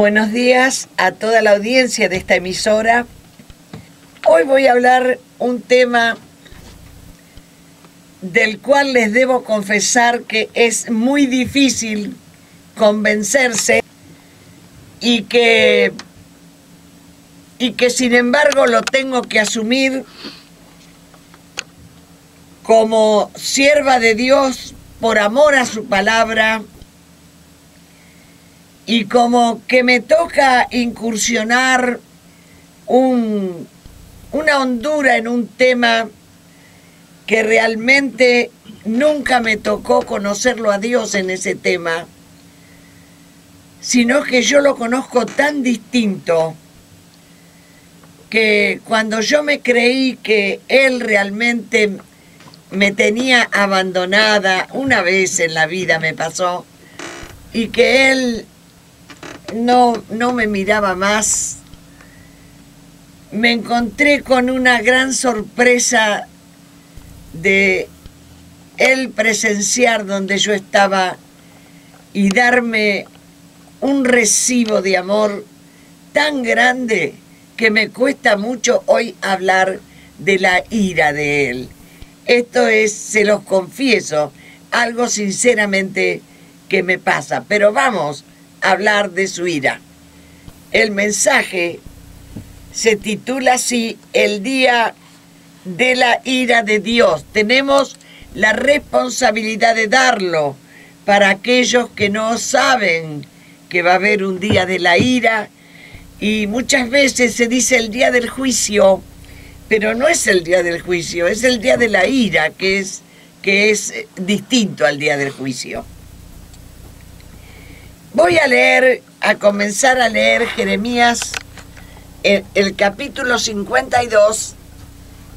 Buenos días a toda la audiencia de esta emisora. Hoy voy a hablar un tema del cual les debo confesar que es muy difícil convencerse y que sin embargo lo tengo que asumir como sierva de Dios por amor a su palabra y como que me toca incursionar una hondura en un tema que realmente nunca me tocó conocerlo a Dios en ese tema, sino que yo lo conozco tan distinto que cuando yo me creí que Él realmente me tenía abandonada, una vez en la vida me pasó, y que Él no me miraba más, me encontré con una gran sorpresa de Él presenciar donde yo estaba y darme un recibo de amor tan grande que me cuesta mucho hoy hablar de la ira de Él. Esto es, se los confieso, algo sinceramente que me pasa, pero vamos a hablar de su ira. El mensaje se titula así: el día de la ira de Dios. Tenemos la responsabilidad de darlo para aquellos que no saben que va a haber un día de la ira, y muchas veces se dice el día del juicio, pero no es el día del juicio, es el día de la ira, que es distinto al día del juicio. Voy a comenzar a leer Jeremías, el capítulo 52,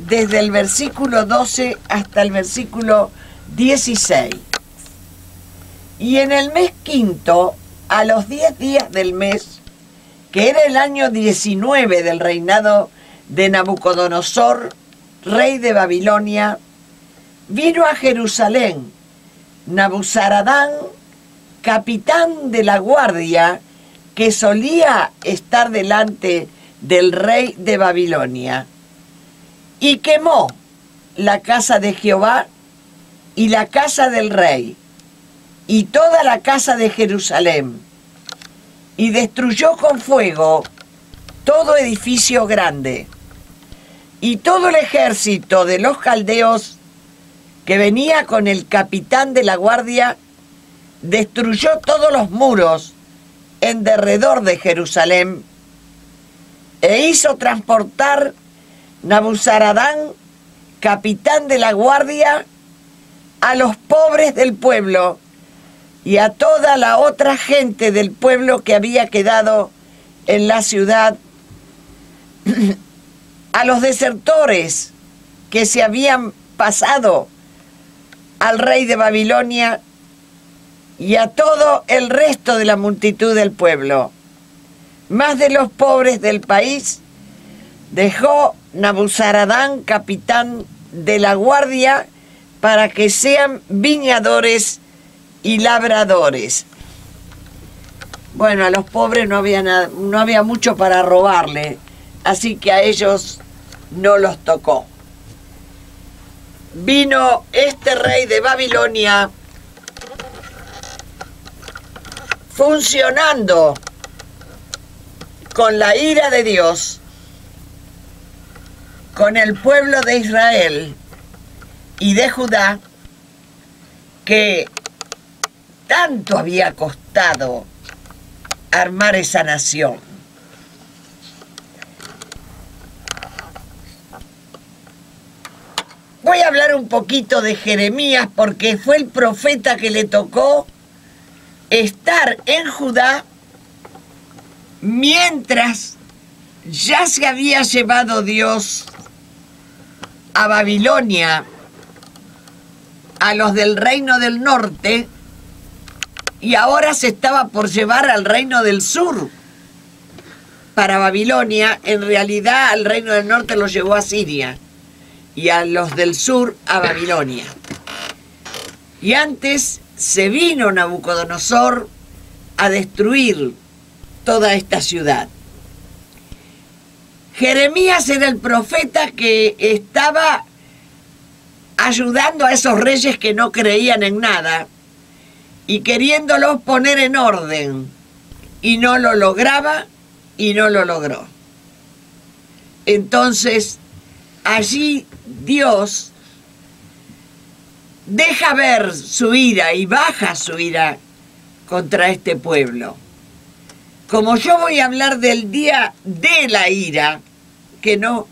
desde el versículo 12 hasta el versículo 16. Y en el mes quinto, a los 10 días del mes, que era el año 19 del reinado de Nabucodonosor, rey de Babilonia, vino a Jerusalén Nabuzaradán, capitán de la guardia, que solía estar delante del rey de Babilonia, y quemó la casa de Jehová y la casa del rey y toda la casa de Jerusalén, y destruyó con fuego todo edificio grande. Y todo el ejército de los caldeos que venía con el capitán de la guardia destruyó todos los muros en derredor de Jerusalén, e hizo transportar Nabuzaradán, capitán de la guardia, a los pobres del pueblo y a toda la otra gente del pueblo que había quedado en la ciudad, a los desertores que se habían pasado al rey de Babilonia y a todo el resto de la multitud del pueblo. Más de los pobres del país dejó Nabuzaradán, capitán de la guardia, para que sean viñadores y labradores. Bueno, a los pobres no había mucho para robarle, así que a ellos no los tocó. Vino este rey de Babilonia funcionando con la ira de Dios, con el pueblo de Israel y de Judá, que tanto había costado armar esa nación. Voy a hablar un poquito de Jeremías porque fue el profeta que le tocó estar en Judá mientras ya se había llevado Dios a Babilonia a los del reino del norte, y ahora se estaba por llevar al reino del sur para Babilonia. En realidad al reino del norte lo llevó a Siria y a los del sur a Babilonia. Y antes se vino Nabucodonosor a destruir toda esta ciudad. Jeremías era el profeta que estaba ayudando a esos reyes que no creían en nada y queriéndolos poner en orden, y no lo lograba y no lo logró. Entonces, allí Dios deja ver su ira y baja su ira contra este pueblo. Como yo voy a hablar del día de la ira, que no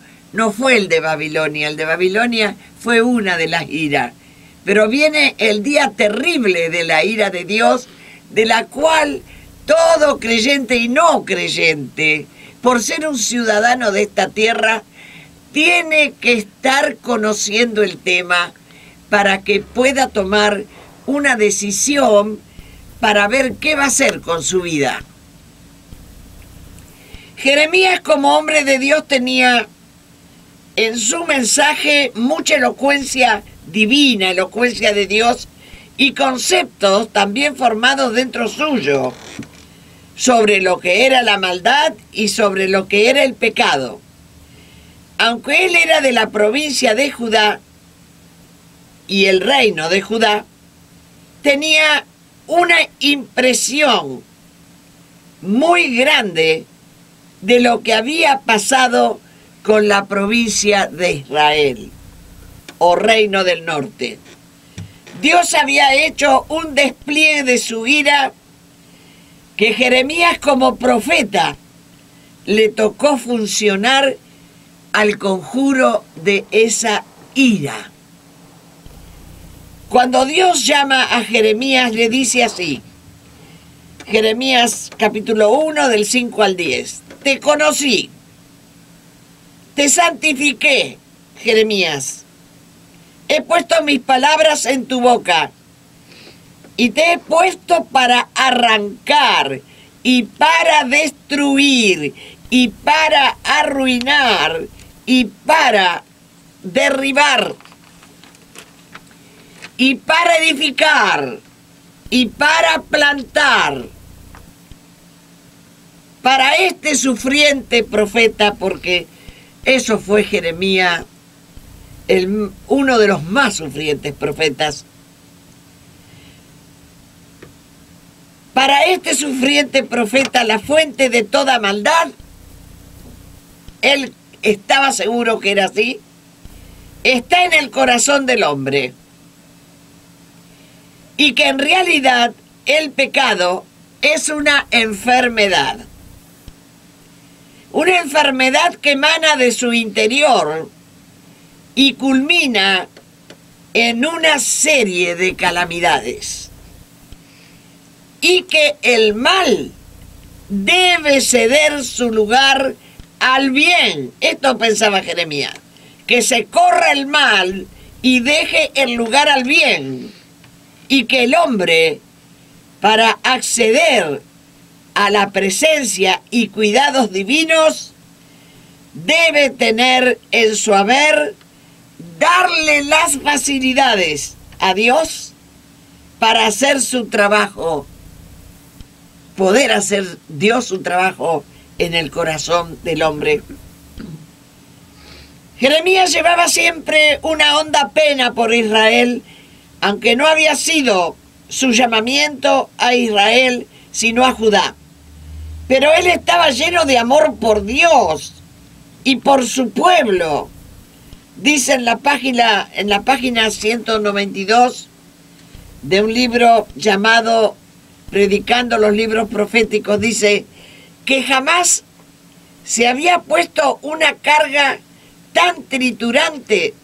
fue el de Babilonia fue una de las iras, pero viene el día terrible de la ira de Dios, de la cual todo creyente y no creyente, por ser un ciudadano de esta tierra, tiene que estar conociendo el tema para que pueda tomar una decisión para ver qué va a hacer con su vida. Jeremías, como hombre de Dios, tenía en su mensaje mucha elocuencia divina, elocuencia de Dios, y conceptos también formados dentro suyo sobre lo que era la maldad y sobre lo que era el pecado. Aunque él era de la provincia de Judá y el reino de Judá, tenía una impresión muy grande de lo que había pasado con la provincia de Israel, o reino del norte. Dios había hecho un despliegue de su ira que Jeremías, como profeta, le tocó funcionar al conjuro de esa ira. Cuando Dios llama a Jeremías, le dice así, Jeremías capítulo 1 del 5 al 10. Te conocí, te santifiqué, Jeremías. He puesto mis palabras en tu boca y te he puesto para arrancar y para destruir y para arruinar y para derribar y para edificar y para plantar. Para este sufriente profeta, porque eso fue Jeremías, uno de los más sufrientes profetas. Para este sufriente profeta, la fuente de toda maldad, él estaba seguro que era así, está en el corazón del hombre. Y que en realidad el pecado es una enfermedad. Una enfermedad que emana de su interior y culmina en una serie de calamidades. Y que el mal debe ceder su lugar al bien. Esto pensaba Jeremías. Que se corra el mal y deje el lugar al bien. Y que el hombre, para acceder a la presencia y cuidados divinos, debe tener en su haber darle las facilidades a Dios para hacer su trabajo, poder hacer Dios su trabajo en el corazón del hombre. Jeremías llevaba siempre una honda pena por Israel, aunque no había sido su llamamiento a Israel, sino a Judá. Pero él estaba lleno de amor por Dios y por su pueblo. Dice en la página 192 de un libro llamado Predicando los libros proféticos, dice que jamás se había puesto una carga tan triturante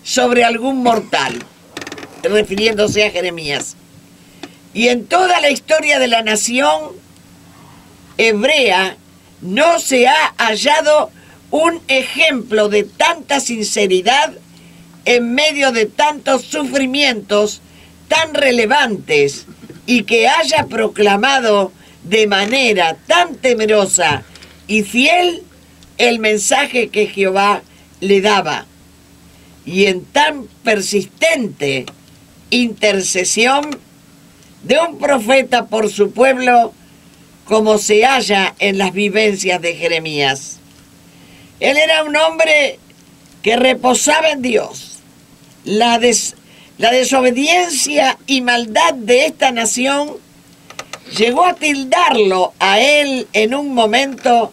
sobre algún mortal, refiriéndose a Jeremías. Y en toda la historia de la nación hebrea no se ha hallado un ejemplo de tanta sinceridad en medio de tantos sufrimientos tan relevantes y que haya proclamado de manera tan temerosa y fiel el mensaje que Jehová le daba, y en tan persistente intercesión de un profeta por su pueblo como se halla en las vivencias de Jeremías. Él era un hombre que reposaba en Dios. La desobediencia y maldad de esta nación llegó a tildarlo a él en un momento,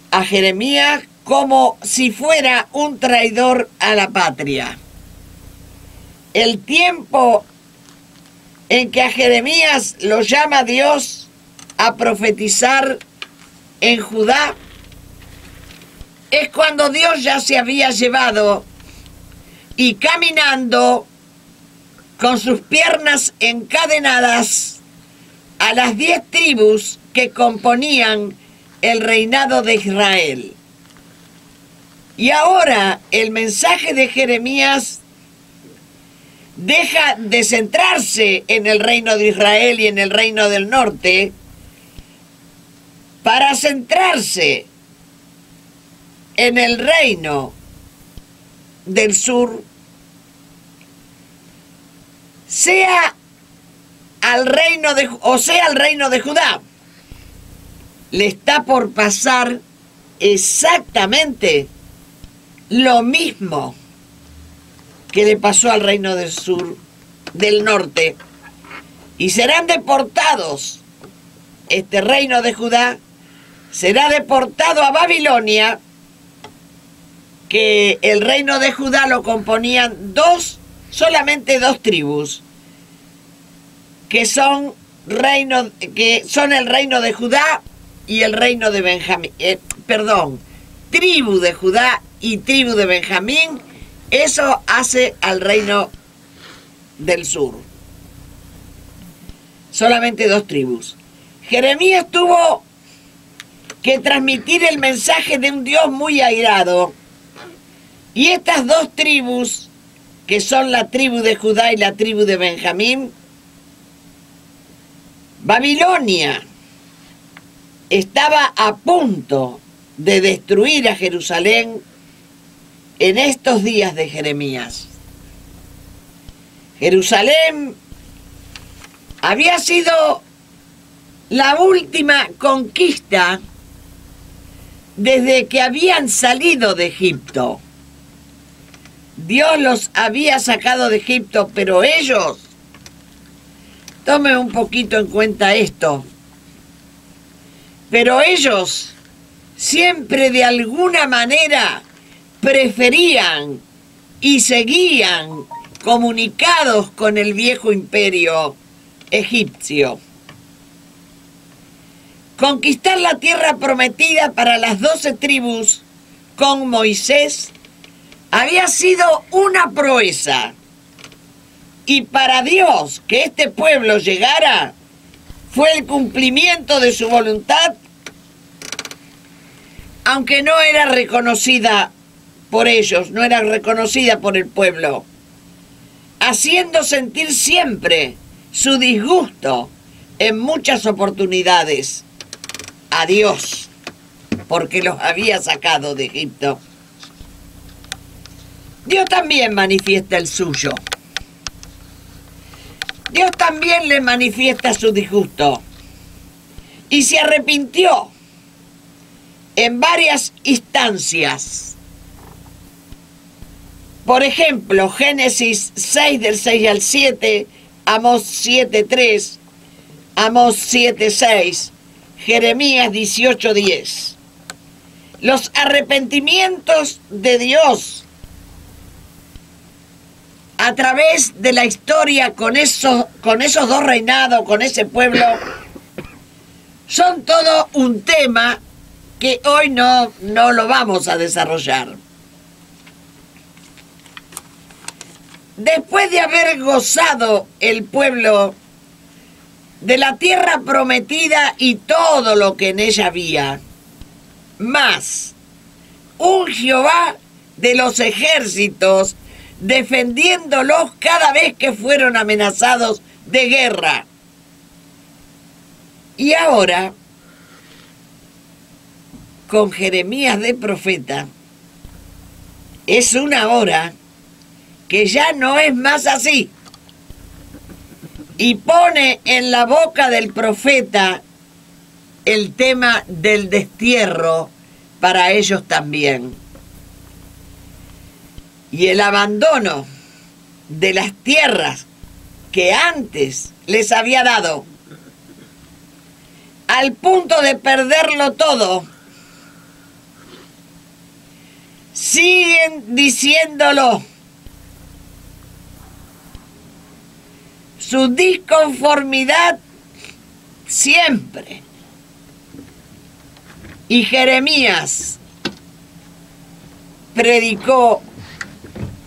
a Jeremías, como si fuera un traidor a la patria. El tiempo en que a Jeremías lo llama Dios a profetizar en Judá es cuando Dios ya se había llevado y caminando con sus piernas encadenadas a las 10 tribus que componían el reinado de Israel. Y ahora el mensaje de Jeremías deja de centrarse en el reino de Israel y en el reino del norte para centrarse en el reino del sur, sea al reino de Judá. Le está por pasar exactamente lo mismo que le pasó al reino del sur, del norte, y serán deportados. Este reino de Judá será deportado a Babilonia, que el reino de Judá lo componían solamente dos tribus, que son el reino de Judá y el reino de Benjamín, tribu de Judá y tribu de Benjamín. Eso hace al reino del sur. Solamente dos tribus. Jeremías tuvo que transmitir el mensaje de un Dios muy airado. Y estas dos tribus, que son la tribu de Judá y la tribu de Benjamín, Babilonia estaba a punto de destruir a Jerusalén en estos días de Jeremías. Jerusalén había sido la última conquista desde que habían salido de Egipto. Dios los había sacado de Egipto, pero ellos, tomen un poquito en cuenta esto, pero ellos siempre de alguna manera preferían y seguían comunicados con el viejo imperio egipcio. Conquistar la tierra prometida para las 12 tribus con Moisés había sido una proeza. Y para Dios que este pueblo llegara fue el cumplimiento de su voluntad, aunque no era reconocida por ellos, no era reconocida por el pueblo, haciendo sentir siempre su disgusto en muchas oportunidades a Dios, porque los había sacado de Egipto. Dios también manifiesta el suyo. Dios también le manifiesta su disgusto y se arrepintió en varias instancias. Por ejemplo, Génesis 6 del 6 al 7, Amós 7:3, Amós 7:6, Jeremías 18:10. Los arrepentimientos de Dios a través de la historia con esos dos reinados, con ese pueblo, son todo un tema que hoy no lo vamos a desarrollar. Después de haber gozado el pueblo de la tierra prometida y todo lo que en ella había, más un Jehová de los ejércitos defendiéndolos cada vez que fueron amenazados de guerra. Y ahora, con Jeremías de profeta, es una hora que ya no es más así. y pone en la boca del profeta el tema del destierro para ellos también. Y el abandono de las tierras que antes les había dado, al punto de perderlo todo, siguen diciéndolo. Su disconformidad siempre. Y Jeremías predicó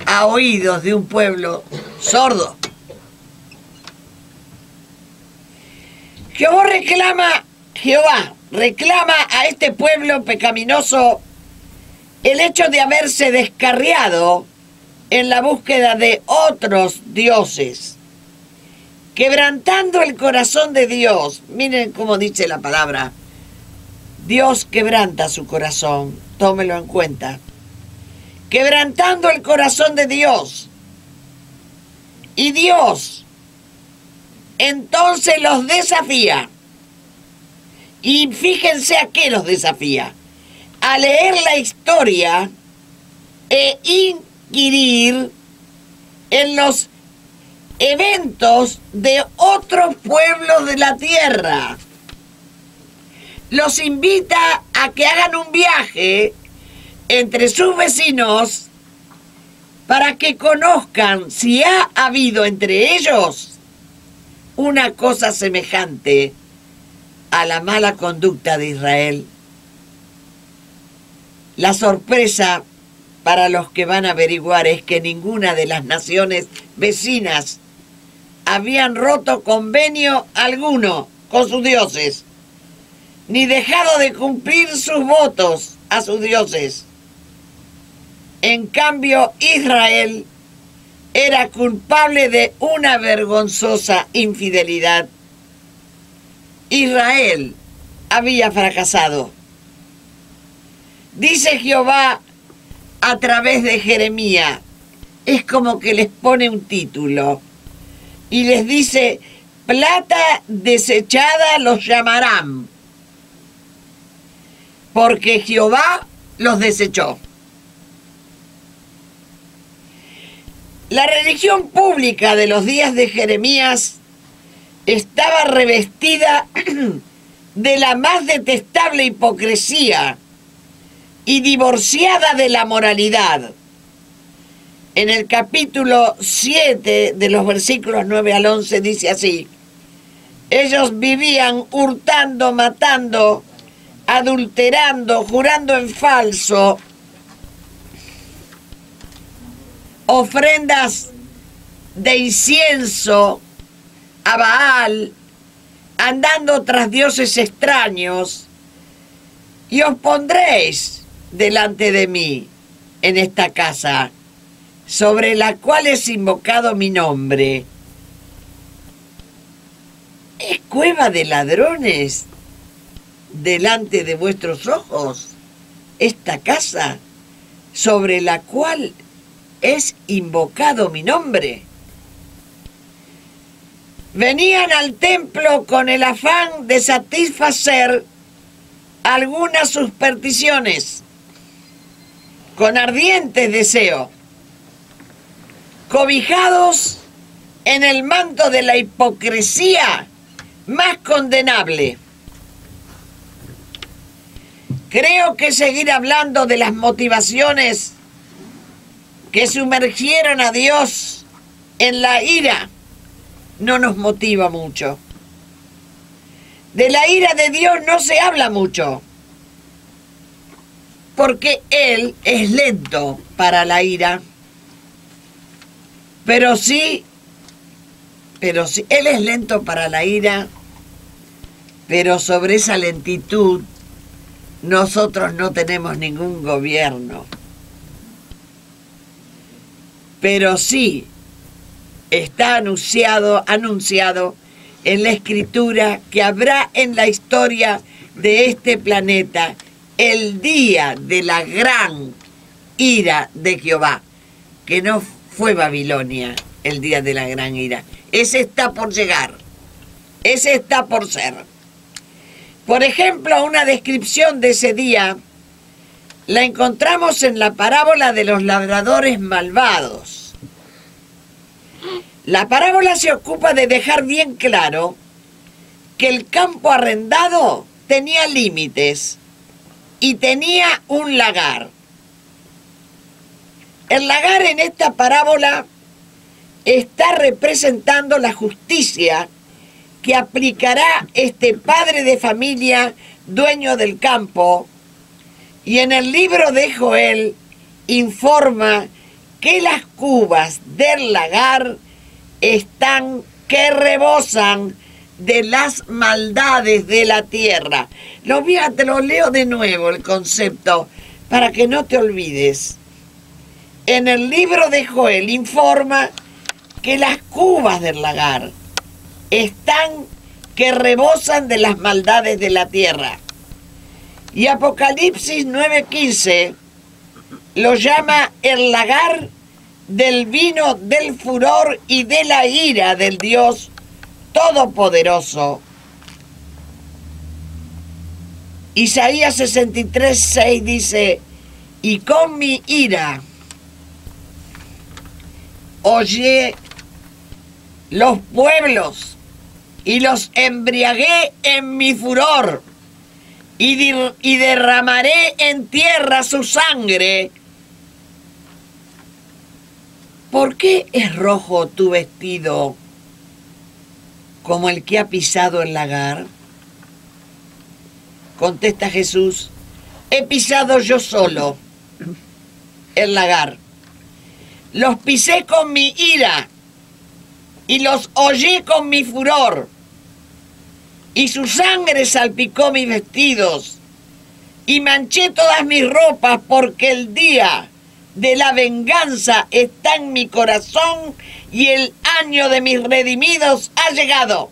a oídos de un pueblo sordo. Jehová reclama a este pueblo pecaminoso el hecho de haberse descarriado en la búsqueda de otros dioses, quebrantando el corazón de Dios. Miren cómo dice la palabra. Dios quebranta su corazón, tómelo en cuenta. Quebrantando el corazón de Dios. Y Dios entonces los desafía. Y fíjense a qué los desafía. A leer la historia e inquirir en los eventos de otros pueblos de la tierra. Los invita a que hagan un viaje entre sus vecinos para que conozcan si ha habido entre ellos una cosa semejante a la mala conducta de Israel. La sorpresa para los que van a averiguar es que ninguna de las naciones vecinas habían roto convenio alguno con sus dioses, ni dejado de cumplir sus votos a sus dioses. En cambio, Israel era culpable de una vergonzosa infidelidad. Israel había fracasado. Dice Jehová a través de Jeremías, es como que les pone un título y les dice: plata desechada los llamarán, porque Jehová los desechó. La religión pública de los días de Jeremías estaba revestida de la más detestable hipocresía y divorciada de la moralidad. En el capítulo 7 de los versículos 9 al 11 dice así: ellos vivían hurtando, matando, adulterando, jurando en falso, ofrendas de incienso a Baal, andando tras dioses extraños, y os pondréis delante de mí en esta casa, sobre la cual es invocado mi nombre. ¿Es cueva de ladrones delante de vuestros ojos esta casa, sobre la cual es invocado mi nombre? Venían al templo con el afán de satisfacer algunas supersticiones, con ardientes deseos, cobijados en el manto de la hipocresía más condenable. Creo que seguir hablando de las motivaciones que sumergieron a Dios en la ira no nos motiva mucho. De la ira de Dios no se habla mucho, porque Él es lento para la ira. Pero sí, Él es lento para la ira, pero sobre esa lentitud nosotros no tenemos ningún gobierno. Pero sí está anunciado en la Escritura que habrá en la historia de este planeta el día de la gran ira de Jehová, que no fue Babilonia el día de la gran ira. ese está por llegar, ese está por ser. Por ejemplo, una descripción de ese día la encontramos en la parábola de los labradores malvados. La parábola se ocupa de dejar bien claro que el campo arrendado tenía límites y tenía un lagar. El lagar en esta parábola está representando la justicia que aplicará este padre de familia, dueño del campo, y en el libro de Joel informa que las cubas del lagar están que rebosan de las maldades de la tierra. Te lo leo de nuevo el concepto para que no te olvides. En el libro de Joel informa que las cubas del lagar están que rebosan de las maldades de la tierra. Y Apocalipsis 9:15 lo llama el lagar del vino del furor y de la ira del Dios Todopoderoso. Isaías 63:6 dice: y con mi ira hollé los pueblos y los embriagué en mi furor y derramaré en tierra su sangre. ¿Por qué es rojo tu vestido como el que ha pisado el lagar? Contesta Jesús: he pisado yo solo el lagar. Los pisé con mi ira y los hollé con mi furor. Y su sangre salpicó mis vestidos y manché todas mis ropas, porque el día de la venganza está en mi corazón y el año de mis redimidos ha llegado.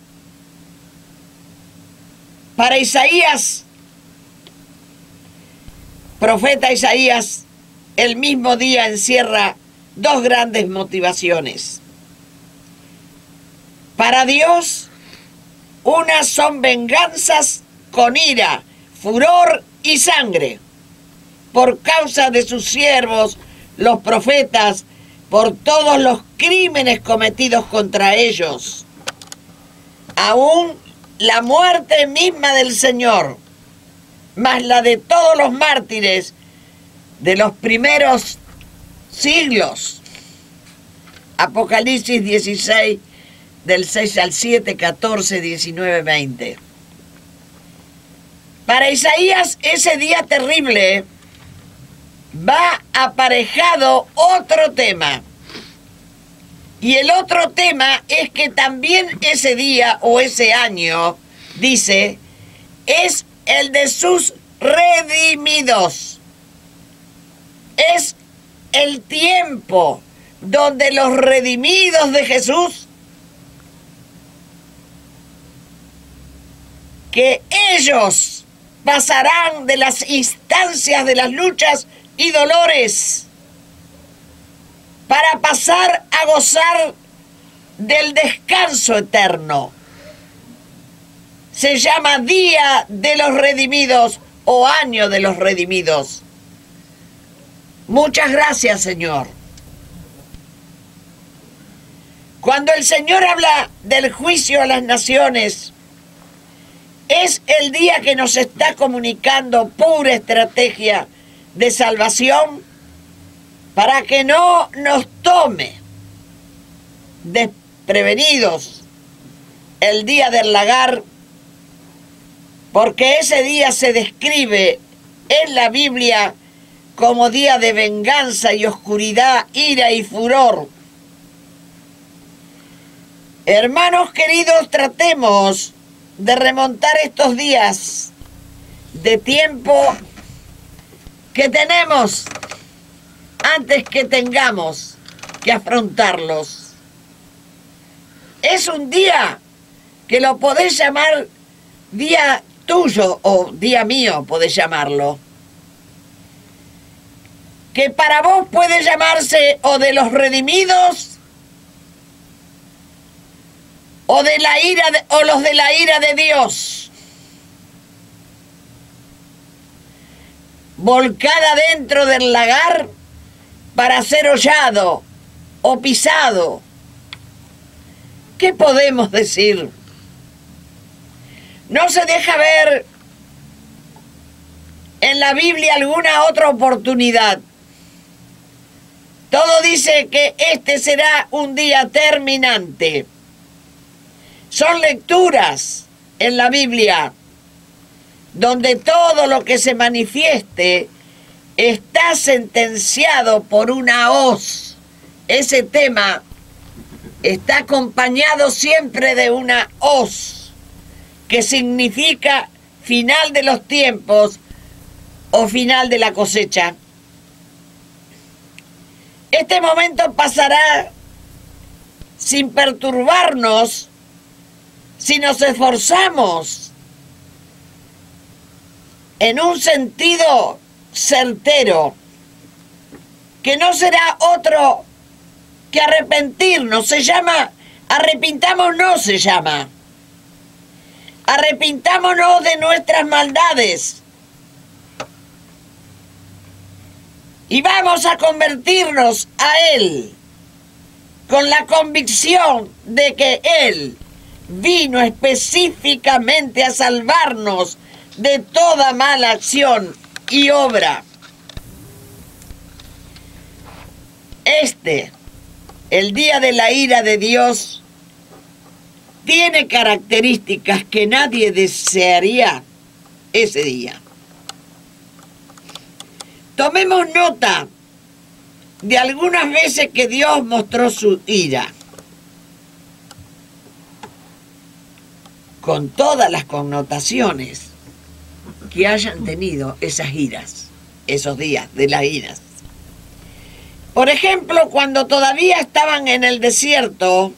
Para Isaías, profeta Isaías, el mismo día encierra dos grandes motivaciones. Para Dios, unas son venganzas con ira, furor y sangre, por causa de sus siervos, los profetas, por todos los crímenes cometidos contra ellos. Aún la muerte misma del Señor, más la de todos los mártires de los primeros siglos. Apocalipsis 16, del 6 al 7, 14, 19, 20. Para Isaías, ese día terrible va aparejado otro tema. Y el otro tema es que también ese día o ese año, dice, es el de sus redimidos. Es el tiempo donde los redimidos de Jesús, que ellos pasarán de las instancias de las luchas y dolores para pasar a gozar del descanso eterno. Se llama Día de los Redimidos o Año de los Redimidos. Muchas gracias, Señor. Cuando el Señor habla del juicio a las naciones, es el día que nos está comunicando pura estrategia de salvación para que no nos tome desprevenidos el día del lagar, porque ese día se describe en la Biblia como día de venganza y oscuridad, ira y furor. Hermanos queridos, tratemos de remontar estos días de tiempo que tenemos antes que tengamos que afrontarlos. Es un día que lo podés llamar día tuyo o día mío, podés llamarlo, que para vos puede llamarse o de los redimidos o los de la ira de Dios, volcada dentro del lagar para ser hollado o pisado. ¿Qué podemos decir? No se deja ver en la Biblia alguna otra oportunidad. Todo dice que este será un día terminante. Son lecturas en la Biblia donde todo lo que se manifieste está sentenciado por una hoz. Ese tema está acompañado siempre de una hoz, que significa final de los tiempos o final de la cosecha. Este momento pasará sin perturbarnos si nos esforzamos en un sentido certero, que no será otro que arrepentirnos. Se llama, arrepintámonos se llama. Arrepintámonos de nuestras maldades. Y vamos a convertirnos a Él con la convicción de que Él vino específicamente a salvarnos de toda mala acción y obra. El día de la ira de Dios, tiene características que nadie desearía ese día. Tomemos nota de algunas veces que Dios mostró su ira, con todas las connotaciones que hayan tenido esas iras, esos días de las iras. Por ejemplo, cuando todavía estaban en el desierto,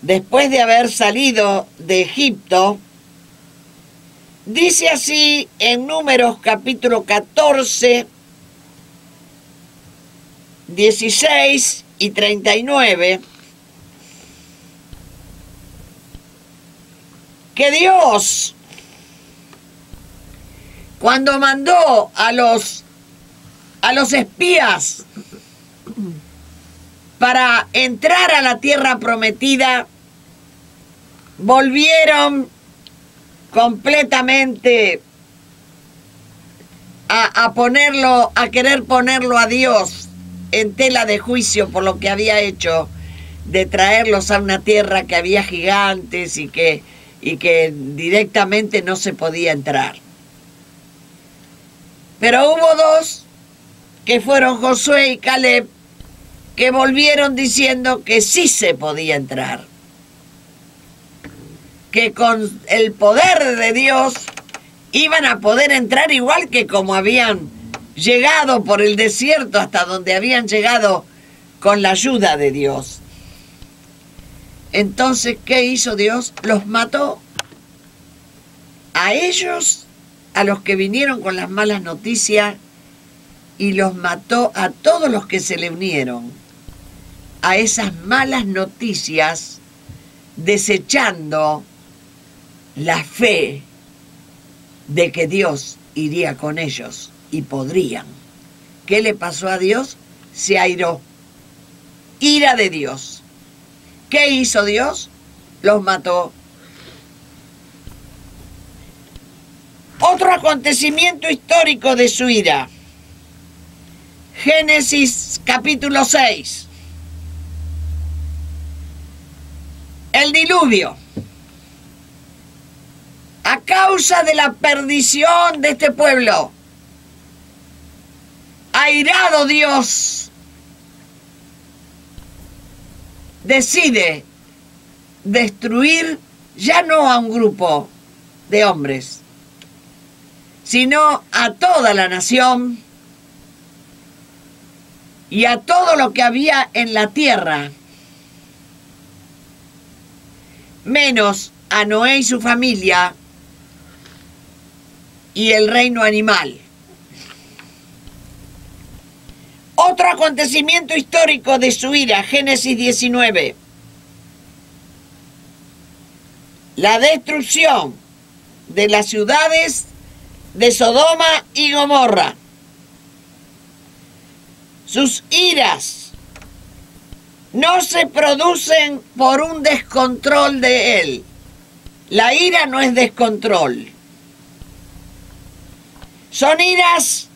después de haber salido de Egipto, dice así en Números capítulo 14, 16 y 39, que Dios, cuando mandó a los espías para entrar a la tierra prometida, volvieron completamente a querer ponerlo a Dios en tela de juicio por lo que había hecho de traerlos a una tierra que había gigantes y que directamente no se podía entrar. Pero hubo dos, que fueron Josué y Caleb, que volvieron diciendo que sí se podía entrar, que con el poder de Dios iban a poder entrar igual que como habían llegado por el desierto hasta donde habían llegado con la ayuda de Dios. Entonces, ¿qué hizo Dios? Los mató a ellos, a los que vinieron con las malas noticias, y los mató a todos los que se le unieron a esas malas noticias, desechando la fe de que Dios iría con ellos y podrían. ¿Qué le pasó a Dios? Se airó. Ira de Dios. ¿Qué hizo Dios? Los mató. Otro acontecimiento histórico de su ira. Génesis capítulo 6. El diluvio. A causa de la perdición de este pueblo, airado Dios decide destruir ya no a un grupo de hombres, sino a toda la nación y a todo lo que había en la tierra, menos a Noé y su familia y el reino animal. Otro acontecimiento histórico de su ira, Génesis 19. la destrucción de las ciudades de Sodoma y Gomorra. Sus iras no se producen por un descontrol de él. La ira no es descontrol. Son iras,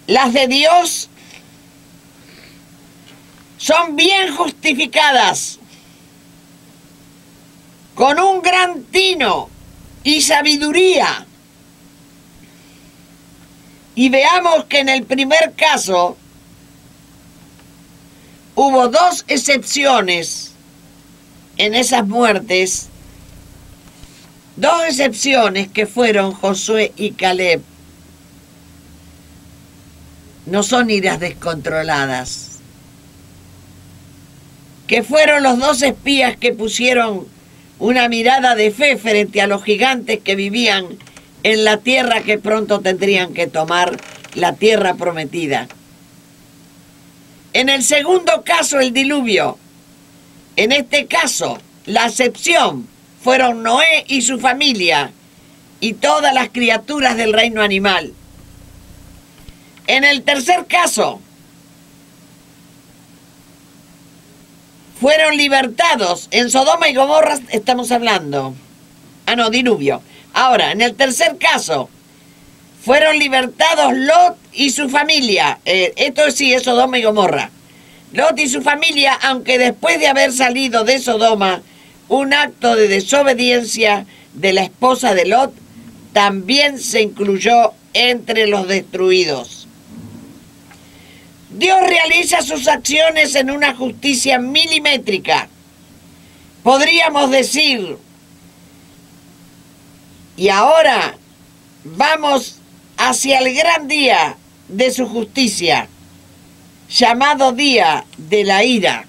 las de Dios, son bien justificadas, con un gran tino y sabiduría. Y veamos que en el primer caso hubo dos excepciones en esas muertes, dos excepciones que fueron Josué y Caleb. No son iras descontroladas, que fueron los dos espías que pusieron una mirada de fe frente a los gigantes que vivían en la tierra que pronto tendrían que tomar, la tierra prometida. En el segundo caso, el diluvio. En este caso, la excepción fueron Noé y su familia y todas las criaturas del reino animal. En el tercer caso, fueron libertados. En Sodoma y Gomorra estamos hablando. Diluvio. Ahora, en el tercer caso, fueron libertados Lot y su familia. Esto sí es Sodoma y Gomorra. Lot y su familia, aunque después de haber salido de Sodoma, un acto de desobediencia de la esposa de Lot también se incluyó entre los destruidos. Dios realiza sus acciones en una justicia milimétrica. Podríamos decir, y ahora vamos hacia el gran día de su justicia, llamado día de la ira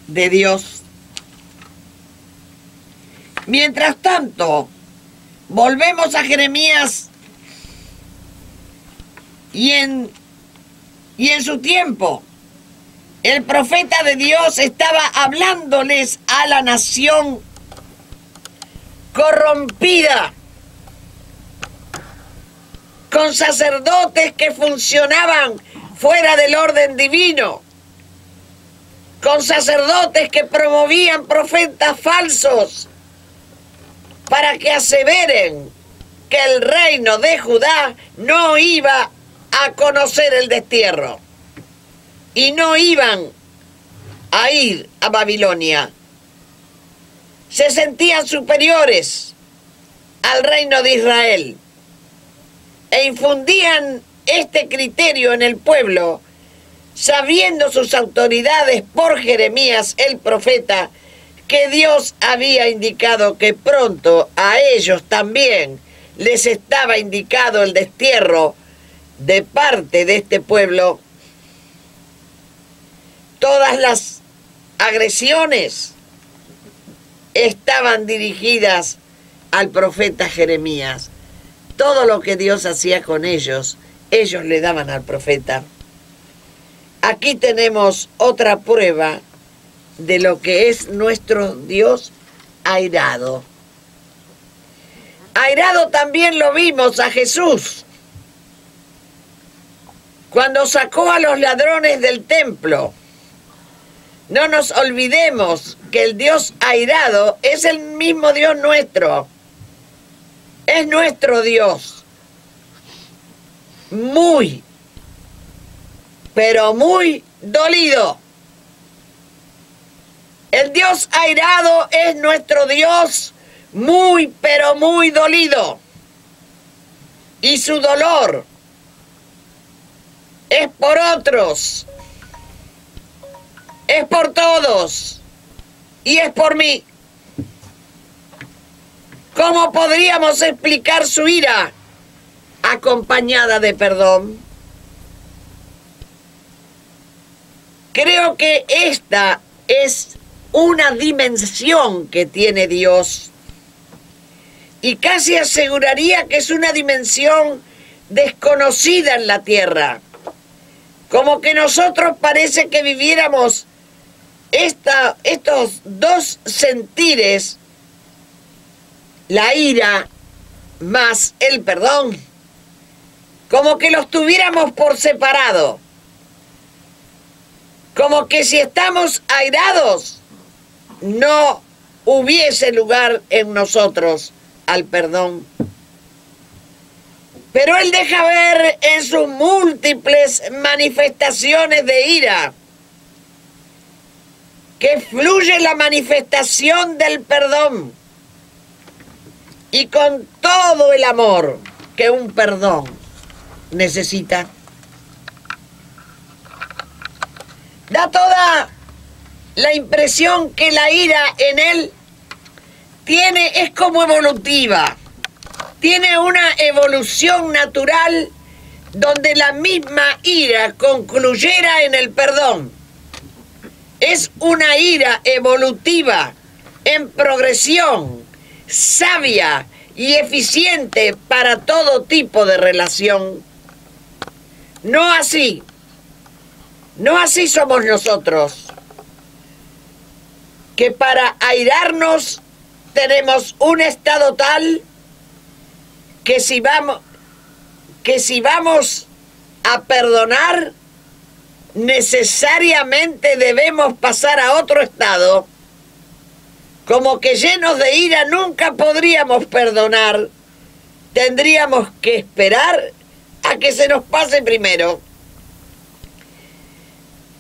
de Dios. Mientras tanto, volvemos a Jeremías y en su tiempo, el profeta de Dios estaba hablándoles a la nación corrompida, con sacerdotes que funcionaban fuera del orden divino, con sacerdotes que promovían profetas falsos para que aseveren que el reino de Judá no iba a conocer el destierro y no iban a ir a Babilonia. Se sentían superiores al reino de Israel e infundían este criterio en el pueblo, sabiendo sus autoridades por Jeremías el profeta que Dios había indicado que pronto a ellos también les estaba indicado el destierro de parte de este pueblo. Todas las agresiones estaban dirigidas al profeta Jeremías. Todo lo que Dios hacía con ellos, ellos le daban al profeta. Aquí tenemos otra prueba de lo que es nuestro Dios airado. Airado también lo vimos a Jesús, cuando sacó a los ladrones del templo. No nos olvidemos que el Dios airado es el mismo Dios nuestro. Es nuestro Dios. Muy, pero muy dolido. El Dios airado es nuestro Dios muy, pero muy dolido. Y su dolor es por otros, es por todos y es por mí. ¿Cómo podríamos explicar su ira acompañada de perdón? Creo que esta es una dimensión que tiene Dios y casi aseguraría que es una dimensión desconocida en la tierra. Como que nosotros parece que viviéramos estos dos sentires, la ira más el perdón, como que los tuviéramos por separado. Como que si estamos airados, no hubiese lugar en nosotros al perdón. Pero él deja ver en sus múltiples manifestaciones de ira que fluye la manifestación del perdón y con todo el amor que un perdón necesita. Da toda la impresión que la ira en él es como evolutiva. Tiene una evolución natural donde la misma ira concluyera en el perdón. Es una ira evolutiva, en progresión, sabia y eficiente para todo tipo de relación. No así somos nosotros, que para airarnos tenemos un estado tal que si vamos a perdonar, necesariamente debemos pasar a otro estado, como que llenos de ira nunca podríamos perdonar, tendríamos que esperar a que se nos pase primero,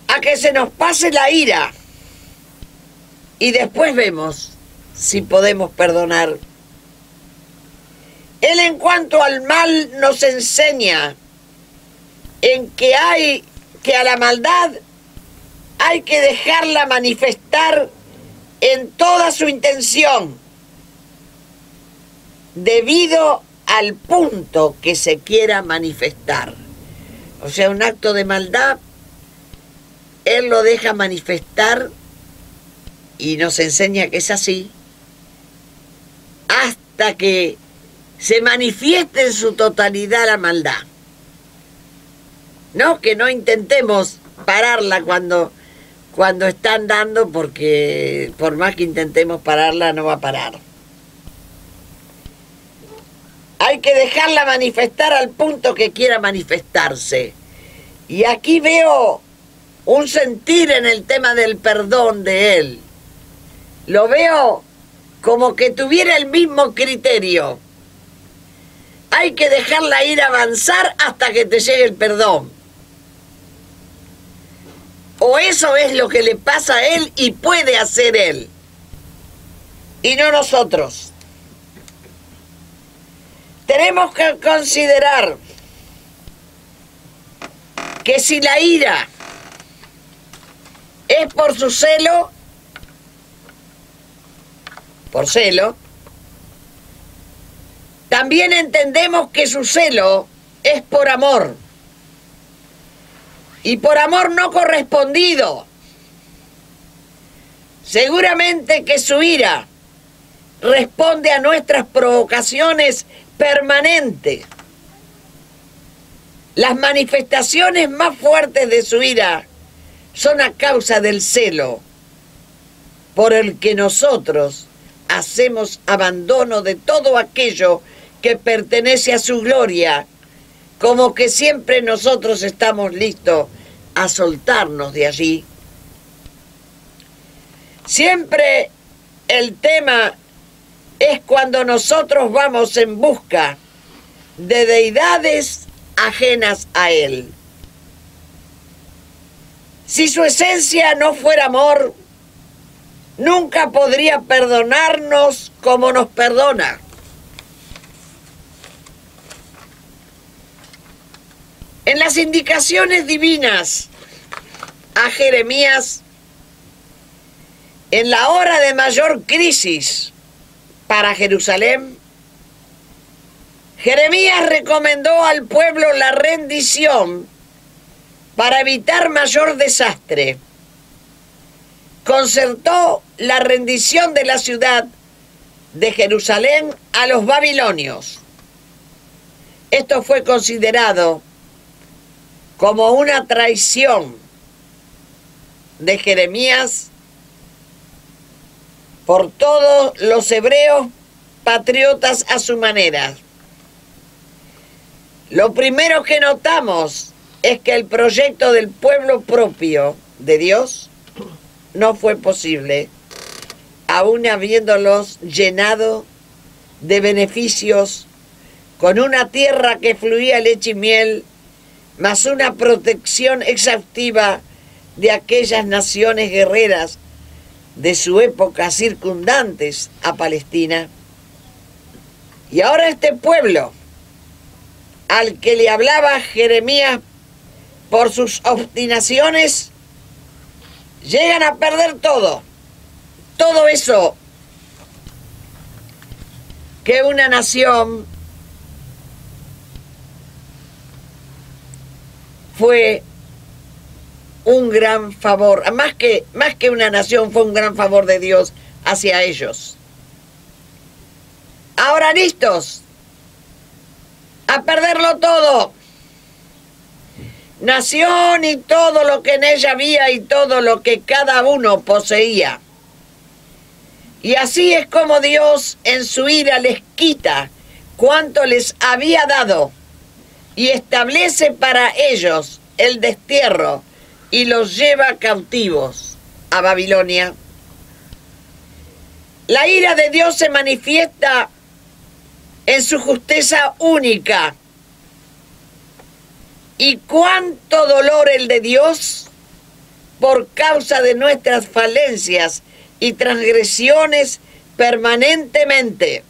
a que se nos pase la ira, y después vemos si podemos perdonar. Él, en cuanto al mal, nos enseña en que a la maldad hay que dejarla manifestar en toda su intención, debido al punto que se quiera manifestar. O sea, un acto de maldad, él lo deja manifestar y nos enseña que es así, hasta que se manifieste en su totalidad la maldad. No, que no intentemos pararla cuando está andando, porque por más que intentemos pararla, no va a parar. Hay que dejarla manifestar al punto que quiera manifestarse. Y aquí veo un sentir en el tema del perdón de él. Lo veo como que tuviera el mismo criterio. Hay que dejarla ir a avanzar hasta que te llegue el perdón. O eso es lo que le pasa a él y puede hacer él, y no nosotros. Tenemos que considerar que si la ira es por su celo, también entendemos que su celo es por amor. Y por amor no correspondido. Seguramente que su ira responde a nuestras provocaciones permanentes. Las manifestaciones más fuertes de su ira son a causa del celo, por el que nosotros hacemos abandono de todo aquello que pertenece a su gloria, como que siempre nosotros estamos listos a soltarnos de allí. Siempre el tema es cuando nosotros vamos en busca de deidades ajenas a él. Si su esencia no fuera amor, nunca podría perdonarnos como nos perdona. En las indicaciones divinas a Jeremías, en la hora de mayor crisis para Jerusalén, Jeremías recomendó al pueblo la rendición para evitar mayor desastre. Concertó la rendición de la ciudad de Jerusalén a los babilonios. Esto fue considerado como una traición de Jeremías por todos los hebreos patriotas a su manera. Lo primero que notamos es que el proyecto del pueblo propio de Dios no fue posible, aún habiéndolos llenado de beneficios, con una tierra que fluía leche y miel, más una protección exhaustiva de aquellas naciones guerreras de su época circundantes a Palestina. Y ahora este pueblo, al que le hablaba Jeremías por sus obstinaciones, llegan a perder todo eso que una nación fue un gran favor, más que una nación, fue un gran favor de Dios hacia ellos. Ahora listos a perderlo todo. Nación y todo lo que en ella había y todo lo que cada uno poseía. Y así es como Dios en su ira les quita cuanto les había dado y establece para ellos el destierro y los lleva cautivos a Babilonia. La ira de Dios se manifiesta en su justeza única. Y cuánto dolor el de Dios por causa de nuestras falencias y transgresiones permanentemente.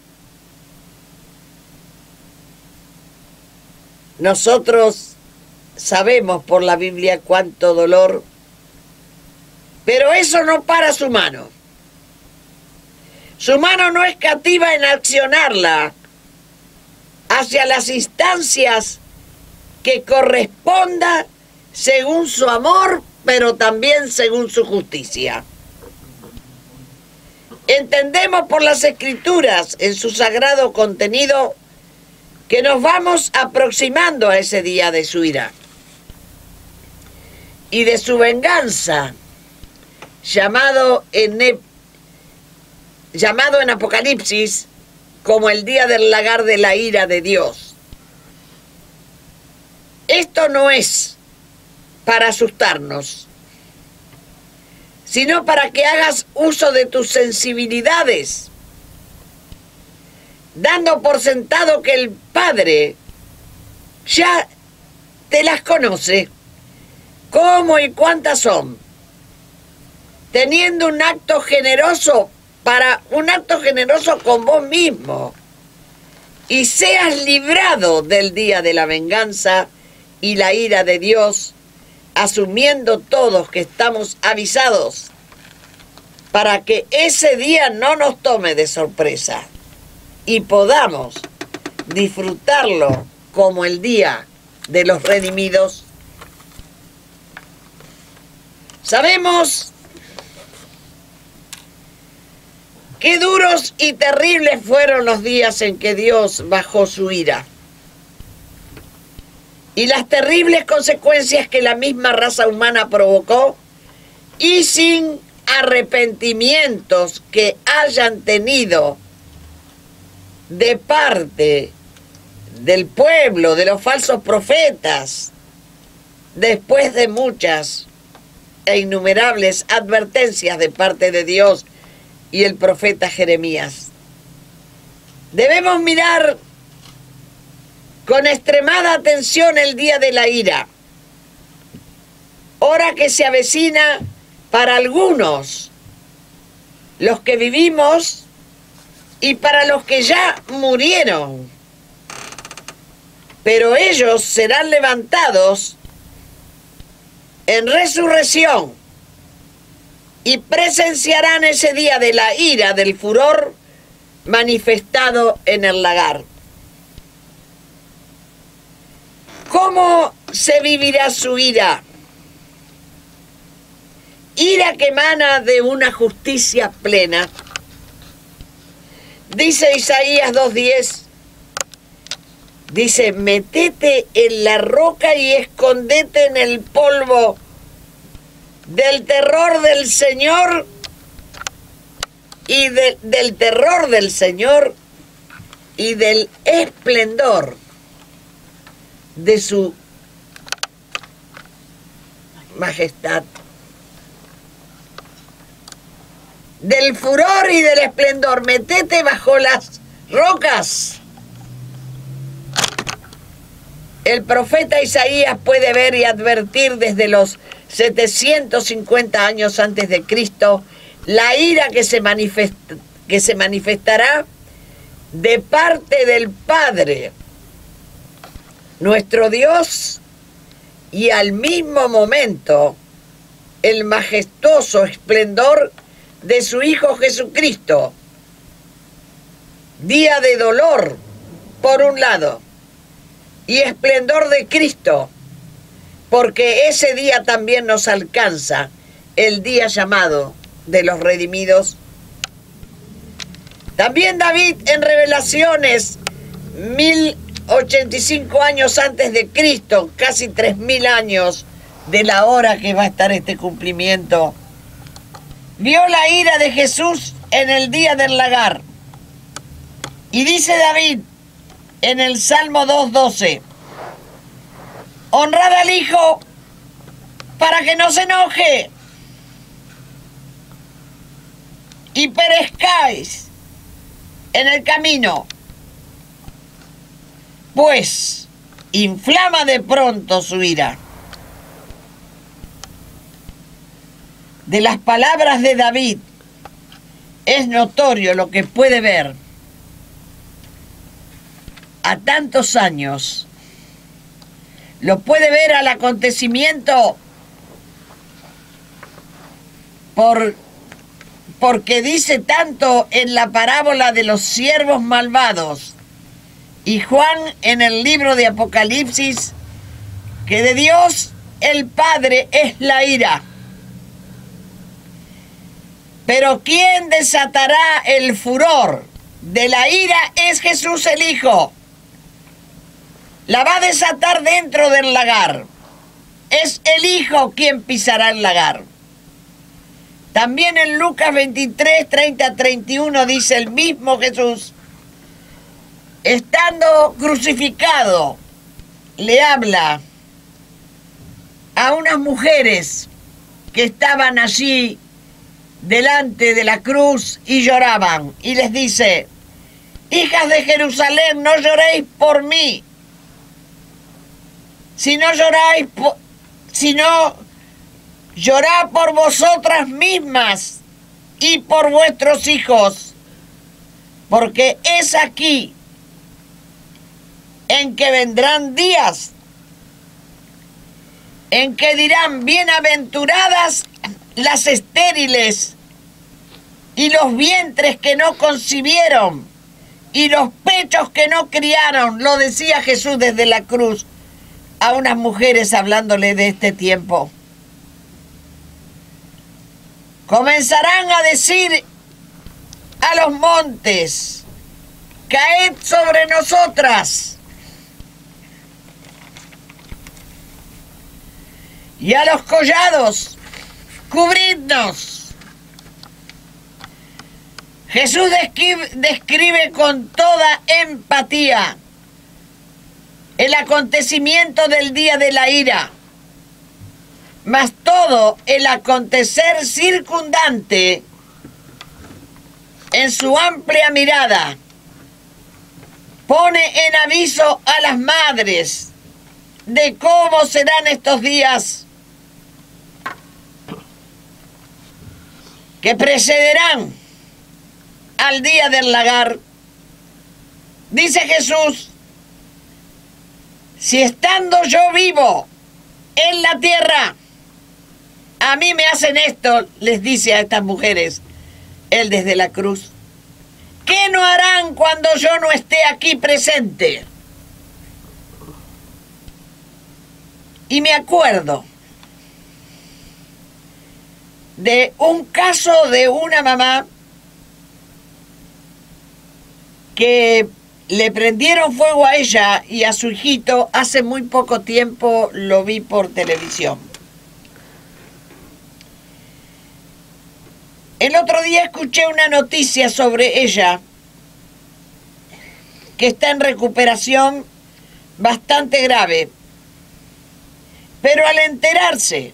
Nosotros sabemos por la Biblia cuánto dolor, pero eso no para su mano. Su mano no escatima en accionarla hacia las instancias que corresponda según su amor, pero también según su justicia. Entendemos por las Escrituras en su sagrado contenido que nos vamos aproximando a ese día de su ira y de su venganza, llamado en Apocalipsis como el día del lagar de la ira de Dios. Esto no es para asustarnos, sino para que hagas uso de tus sensibilidades, dando por sentado que el Padre ya te las conoce, cómo y cuántas son, teniendo un acto generoso con vos mismo, y seas librado del día de la venganza y la ira de Dios, asumiendo todos que estamos avisados, para que ese día no nos tome de sorpresa y podamos disfrutarlo como el día de los redimidos. Sabemos qué duros y terribles fueron los días en que Dios bajó su ira y las terribles consecuencias que la misma raza humana provocó, y sin arrepentimientos que hayan tenido de parte del pueblo, de los falsos profetas, después de muchas e innumerables advertencias de parte de Dios y el profeta Jeremías. Debemos mirar con extremada atención el día de la ira, hora que se avecina para algunos, los que vivimos, y para los que ya murieron. Pero ellos serán levantados en resurrección y presenciarán ese día de la ira, del furor manifestado en el lagar. ¿Cómo se vivirá su ira? Ira que emana de una justicia plena. Dice Isaías 2:10, dice: metete en la roca y escondete en el polvo del terror del Señor, y del terror del Señor y del esplendor de su majestad. Del furor y del esplendor, metete bajo las rocas. El profeta Isaías puede ver y advertir desde los 750 años antes de Cristo la ira que se manifestará de parte del Padre, nuestro Dios, y al mismo momento el majestuoso esplendor de su Hijo Jesucristo. Día de dolor, por un lado, y esplendor de Cristo, porque ese día también nos alcanza, el día llamado de los redimidos. También David en Revelaciones, 1085 años antes de Cristo, casi 3000 años de la hora que va a estar este cumplimiento, vio la ira de Jesús en el día del lagar. Y dice David en el Salmo 2:12, honrad al Hijo para que no se enoje y perezcáis en el camino, pues inflama de pronto su ira. De las palabras de David es notorio lo que puede ver a tantos años. Lo puede ver al acontecimiento porque dice tanto en la parábola de los siervos malvados y Juan en el libro de Apocalipsis que de Dios el Padre es la ira. Pero ¿quién desatará el furor de la ira? Es Jesús el Hijo. La va a desatar dentro del lagar. Es el Hijo quien pisará el lagar. También en Lucas 23, 30-31 dice el mismo Jesús, estando crucificado, le habla a unas mujeres que estaban allí delante de la cruz y lloraban, y les dice, hijas de Jerusalén, no lloréis por mí, sino llorad por vosotras mismas y por vuestros hijos, porque es aquí en que vendrán días en que dirán, bienaventuradas las estériles y los vientres que no concibieron y los pechos que no criaron. Lo decía Jesús desde la cruz a unas mujeres hablándole de este tiempo. Comenzarán a decir a los montes, caed sobre nosotras, y a los collados, cubridnos. Jesús describe con toda empatía el acontecimiento del día de la ira, mas todo el acontecer circundante en su amplia mirada pone en aviso a las madres de cómo serán estos días que precederán al día del lagar. Dice Jesús, si estando yo vivo en la tierra, a mí me hacen esto, les dice a estas mujeres, él desde la cruz, ¿qué no harán cuando yo no esté aquí presente? Y me acuerdo de un caso de una mamá que le prendieron fuego a ella y a su hijito hace muy poco tiempo, lo vi por televisión. El otro día escuché una noticia sobre ella, que está en recuperación bastante grave. Pero al enterarse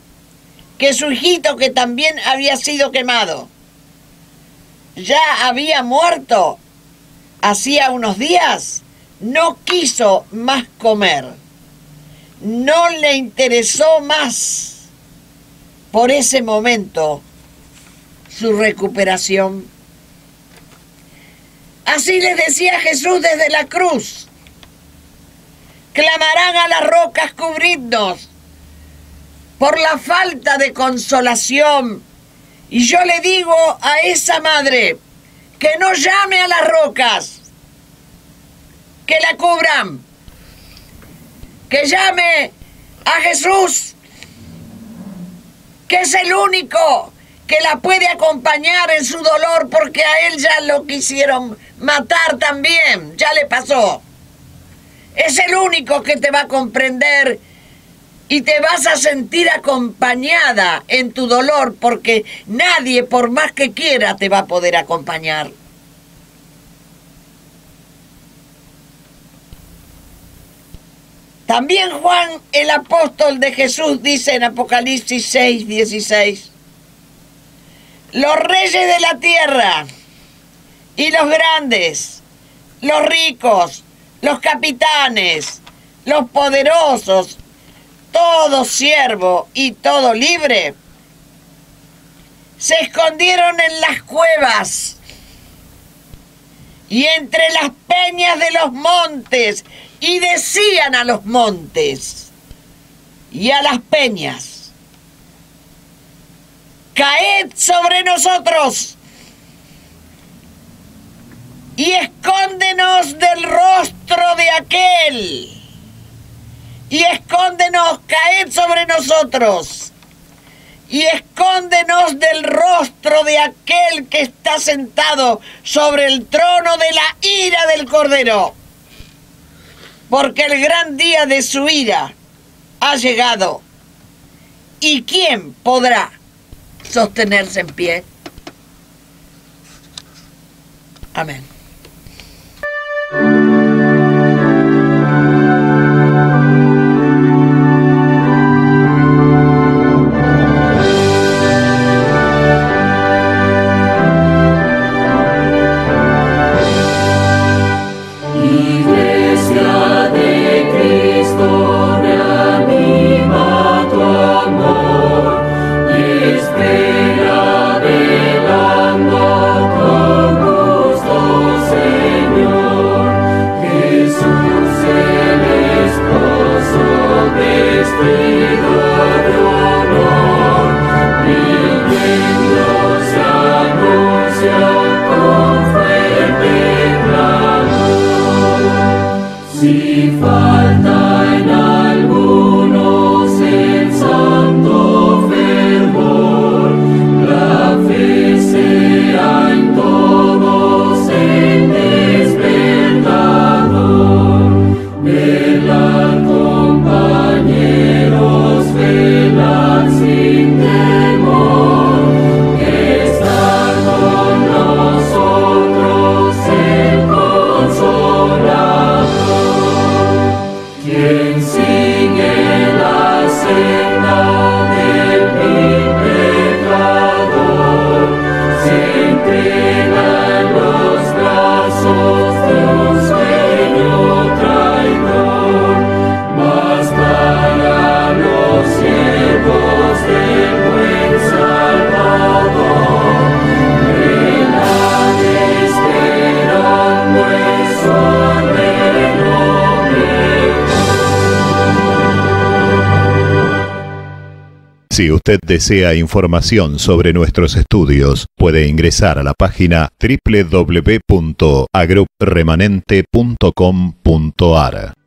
que su hijito, que también había sido quemado, ya había muerto hacía unos días, no quiso más comer. No le interesó más por ese momento su recuperación. Así les decía Jesús desde la cruz: clamarán a las rocas, cubridnos, por la falta de consolación. Y yo le digo a esa madre que no llame a las rocas, que la cubran, que llame a Jesús, que es el único que la puede acompañar en su dolor, porque a él ya lo quisieron matar también, ya le pasó. Es el único que te va a comprender y te vas a sentir acompañada en tu dolor, porque nadie, por más que quiera, te va a poder acompañar. También Juan, el apóstol de Jesús, dice en Apocalipsis 6:16: los reyes de la tierra y los grandes, los ricos, los capitanes, los poderosos, todo siervo y todo libre, se escondieron en las cuevas y entre las peñas de los montes, y decían a los montes y a las peñas: caed sobre nosotros y escóndenos del rostro de aquel. Y escóndenos, caed sobre nosotros, y escóndenos del rostro de aquel que está sentado sobre el trono de la ira del Cordero, porque el gran día de su ira ha llegado. ¿Y quién podrá sostenerse en pie? Amén. Si falta en algunos el santo fervor, la fe sea en todos el despertador. Velad, compañeros, velad sin temor, que está con nosotros el Consolador. Quien sigue la senda del vil pecador, se entrega en los brazos de un sueño traidor. Mas para los siervos del buen Salvador, velad esperando el sol de lo Si usted desea información sobre nuestros estudios, puede ingresar a la página www.agroremanente.com.ar.